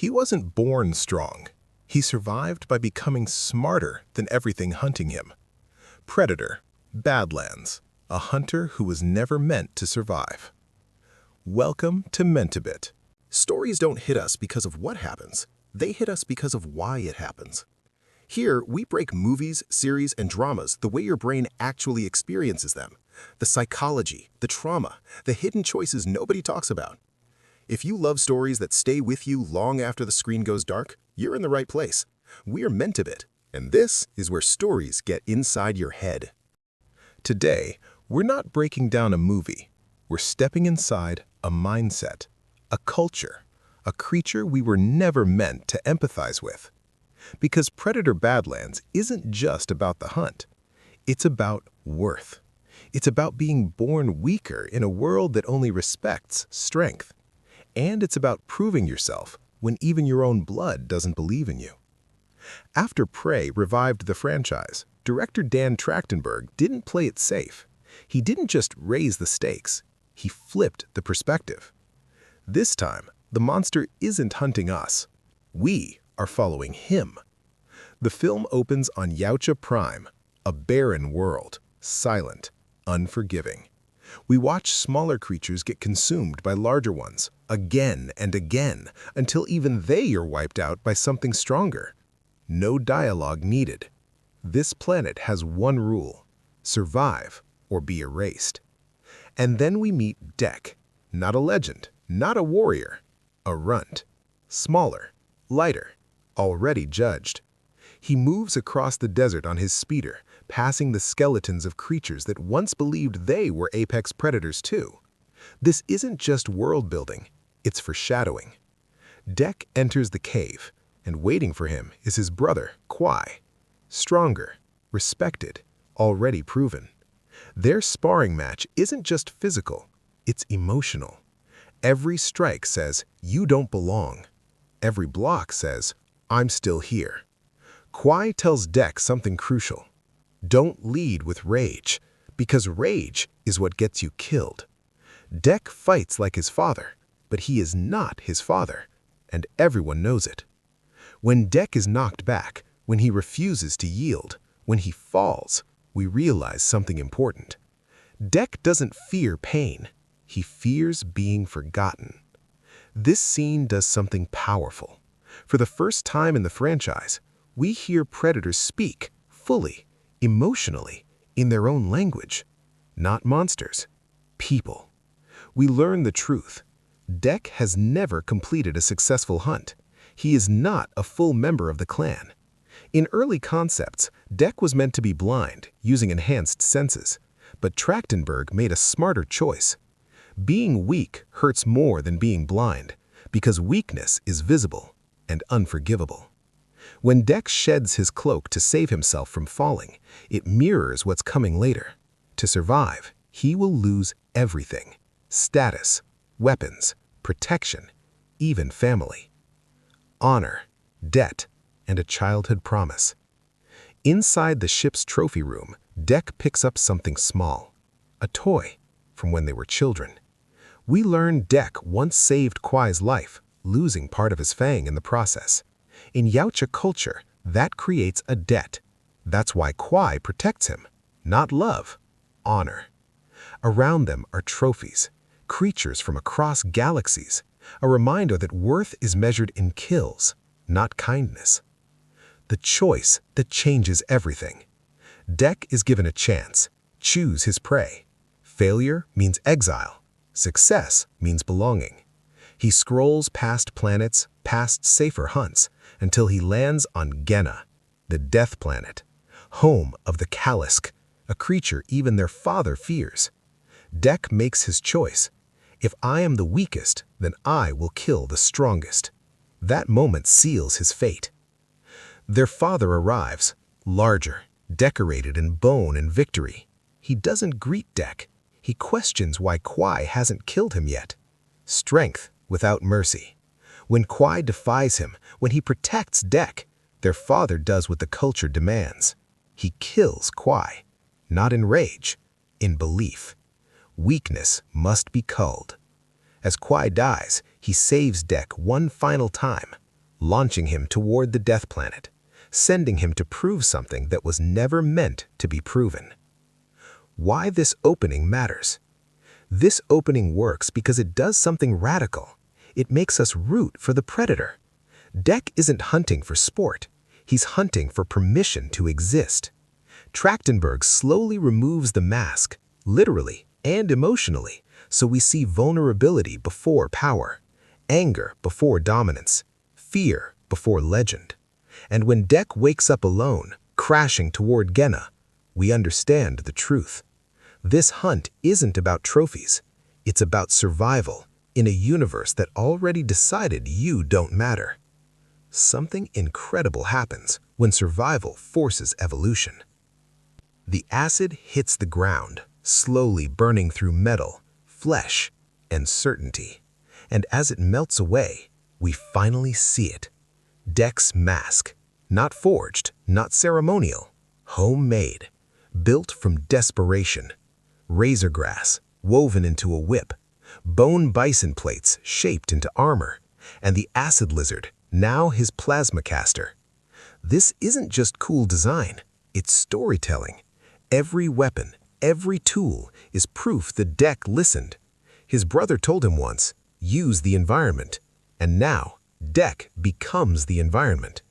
He wasn't born strong. He survived by becoming smarter than everything hunting him. Predator, Badlands, a hunter who was never meant to survive. Welcome to Mentebit. Stories don't hit us because of what happens. They hit us because of why it happens. Here, we break movies, series, and dramas the way your brain actually experiences them. The psychology, the trauma, the hidden choices nobody talks about. If you love stories that stay with you long after the screen goes dark, you're in the right place. We're Mentebit, and this is where stories get inside your head. Today, we're not breaking down a movie. We're stepping inside a mindset, a culture, a creature we were never meant to empathize with. Because Predator Badlands isn't just about the hunt. It's about worth. It's about being born weaker in a world that only respects strength. And it's about proving yourself when even your own blood doesn't believe in you. After Prey revived the franchise, director Dan Trachtenberg didn't play it safe. He didn't just raise the stakes. He flipped the perspective. This time, the monster isn't hunting us. We are following him. The film opens on Yautja Prime, a barren world, silent, unforgiving. We watch smaller creatures get consumed by larger ones, again and again, until even they are wiped out by something stronger. No dialogue needed. This planet has one rule: survive or be erased. And then we meet Dek, not a legend, not a warrior, a runt. Smaller, lighter, already judged. He moves across the desert on his speeder, passing the skeletons of creatures that once believed they were apex predators too. This isn't just world building, it's foreshadowing. Dek enters the cave, and waiting for him is his brother, Kwai. Stronger, respected, already proven. Their sparring match isn't just physical, it's emotional. Every strike says, "You don't belong." Every block says, "I'm still here." Kwai tells Dek something crucial. Don't lead with rage, because rage is what gets you killed. Dek fights like his father, but he is not his father, and everyone knows it. When Dek is knocked back, when he refuses to yield, when he falls, we realize something important. Dek doesn't fear pain. He fears being forgotten. This scene does something powerful. For the first time in the franchise, we hear predators speak fully, emotionally, in their own language. Not monsters, people. We learn the truth. Dek has never completed a successful hunt. He is not a full member of the clan. In early concepts, Dek was meant to be blind, using enhanced senses. But Trachtenberg made a smarter choice. Being weak hurts more than being blind, because weakness is visible and unforgivable. When Dek sheds his cloak to save himself from falling, it mirrors what's coming later. To survive, he will lose everything: status, weapons, protection, even family. Honor, debt, and a childhood promise. Inside the ship's trophy room, Dek picks up something small, a toy from when they were children. We learn Dek once saved Kwai's life, losing part of his fang in the process. In Yautja culture, that creates a debt. That's why Kwai protects him. Not love, honor. Around them are trophies, creatures from across galaxies, a reminder that worth is measured in kills, not kindness. The choice that changes everything. Dek is given a chance. Choose his prey. Failure means exile. Success means belonging. He scrolls past planets, past safer hunts, until he lands on Genna, the death planet, home of the Kalisk, a creature even their father fears. Dek makes his choice. If I am the weakest, then I will kill the strongest. That moment seals his fate. Their father arrives, larger, decorated in bone and victory. He doesn't greet Dek. He questions why Kwai hasn't killed him yet. Strength without mercy. When Kwai defies him, when he protects Dek, their father does what the culture demands. He kills Kwai, not in rage, in belief. Weakness must be culled. As Kwai dies, he saves Dek one final time, launching him toward the Death Planet, sending him to prove something that was never meant to be proven. Why this opening matters? This opening works because it does something radical. It makes us root for the predator. Dek isn't hunting for sport. He's hunting for permission to exist. Trachtenberg slowly removes the mask, literally and emotionally, so we see vulnerability before power, anger before dominance, fear before legend. And when Dek wakes up alone, crashing toward Genna, we understand the truth. This hunt isn't about trophies. It's about survival in a universe that already decided you don't matter. Something incredible happens when survival forces evolution. The acid hits the ground, slowly burning through metal, flesh, and certainty. And as it melts away, we finally see it. Dek's mask, not forged, not ceremonial, homemade, built from desperation. Razor grass, woven into a whip, bone bison plates shaped into armor, and the acid lizard, now his plasma caster. This isn't just cool design, it's storytelling. Every weapon, every tool is proof that Dek listened. His brother told him once, use the environment, and now Dek becomes the environment.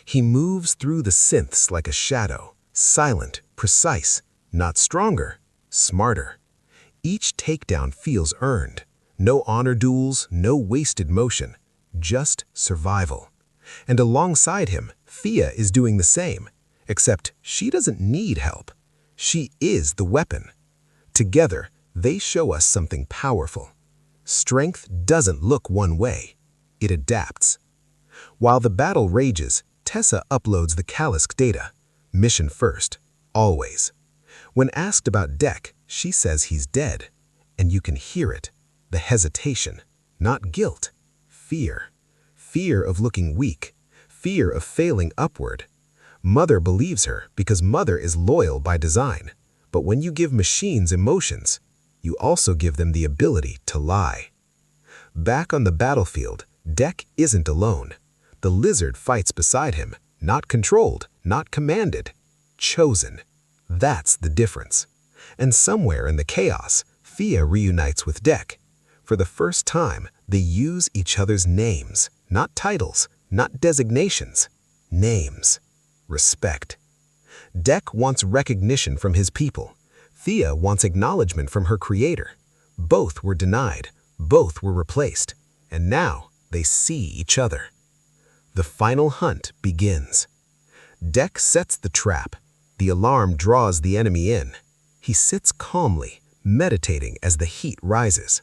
He moves through the synths like a shadow, silent, precise, not stronger, smarter. Each takedown feels earned. No honor duels, no wasted motion, just survival. And alongside him, Thea is doing the same, except she doesn't need help. She is the weapon. Together, they show us something powerful. Strength doesn't look one way. It adapts. While the battle rages, Tessa uploads the Kalisk data. Mission first, always. When asked about Dek, she says he's dead. And you can hear it. The hesitation, not guilt. Fear. Fear of looking weak. Fear of failing upward. Mother believes her because Mother is loyal by design. But when you give machines emotions, you also give them the ability to lie. Back on the battlefield, Dek isn't alone. The lizard fights beside him, not controlled, not commanded, chosen. That's the difference. And somewhere in the chaos, Thea reunites with Dek. For the first time, they use each other's names, not titles, not designations, names. Respect. Dek wants recognition from his people. Thea wants acknowledgement from her creator. Both were denied, both were replaced, and now they see each other. The final hunt begins. Dek sets the trap. The alarm draws the enemy in. He sits calmly, meditating as the heat rises.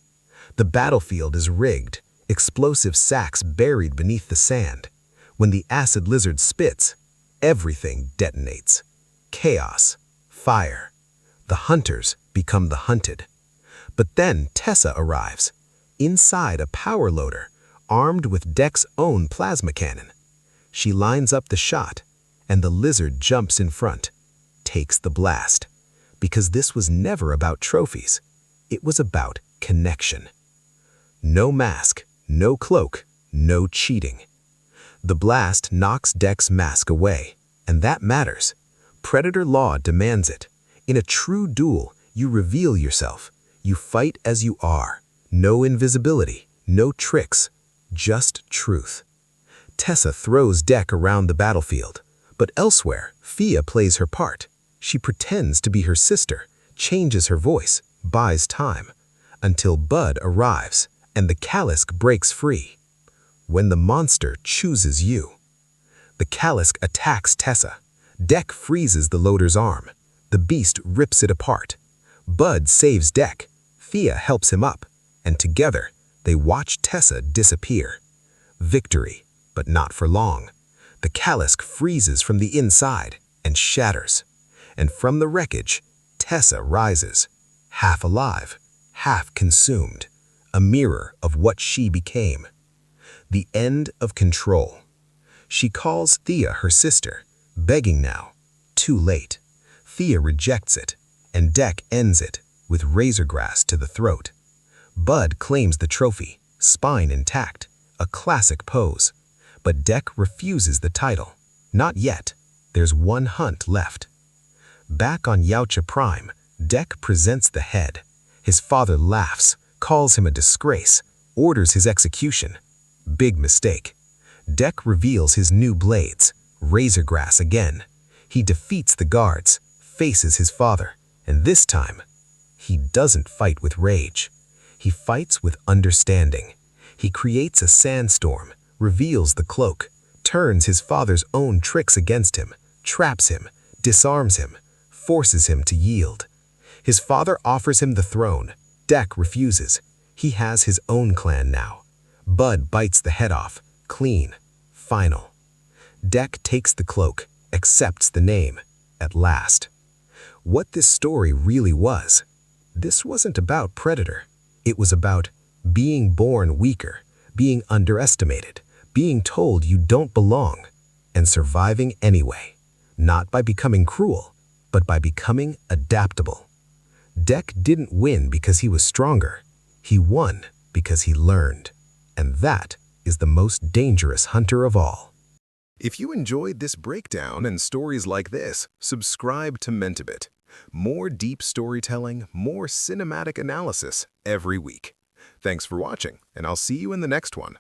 The battlefield is rigged, explosive sacks buried beneath the sand. When the acid lizard spits, everything detonates. Chaos, fire. The hunters become the hunted. But then Tessa arrives, inside a power loader, armed with Dek's own plasma cannon. She lines up the shot, and the lizard jumps in front, takes the blast. Because this was never about trophies. It was about connection. No mask, no cloak, no cheating. The blast knocks Dek's mask away, and that matters. Predator law demands it. In a true duel, you reveal yourself. You fight as you are. No invisibility, no tricks, just truth. Tessa throws Dek around the battlefield, but elsewhere, Thea plays her part. She pretends to be her sister, changes her voice, buys time, until Bud arrives and the Kalisk breaks free. When the monster chooses you. The Kalisk attacks Tessa. Dek freezes the loader's arm. The beast rips it apart. Bud saves Dek. Thea helps him up, and together they watch Tessa disappear. Victory, but not for long. The Kalisk freezes from the inside and shatters. And from the wreckage, Tessa rises, half alive, half consumed, a mirror of what she became. The end of control. She calls Thea her sister, begging now, too late. Thea rejects it, and Dek ends it with razor grass to the throat. Bud claims the trophy, spine intact, a classic pose. But Dek refuses the title. Not yet. There's one hunt left. Back on Yautja Prime, Dek presents the head. His father laughs, calls him a disgrace, orders his execution. Big mistake. Dek reveals his new blades, razorgrass again. He defeats the guards, faces his father, and this time, he doesn't fight with rage. He fights with understanding. He creates a sandstorm, reveals the cloak, turns his father's own tricks against him, traps him, disarms him, forces him to yield. His father offers him the throne. Dek refuses. He has his own clan now. Bud bites the head off, clean, final. Dek takes the cloak, accepts the name, at last. What this story really was, this wasn't about Predator. It was about being born weaker, being underestimated, being told you don't belong, and surviving anyway, not by becoming cruel, but by becoming adaptable. Dek didn't win because he was stronger. He won because he learned. And that is the most dangerous hunter of all. If you enjoyed this breakdown and stories like this, subscribe to Mentebit. More deep storytelling, more cinematic analysis every week. Thanks for watching, and I'll see you in the next one.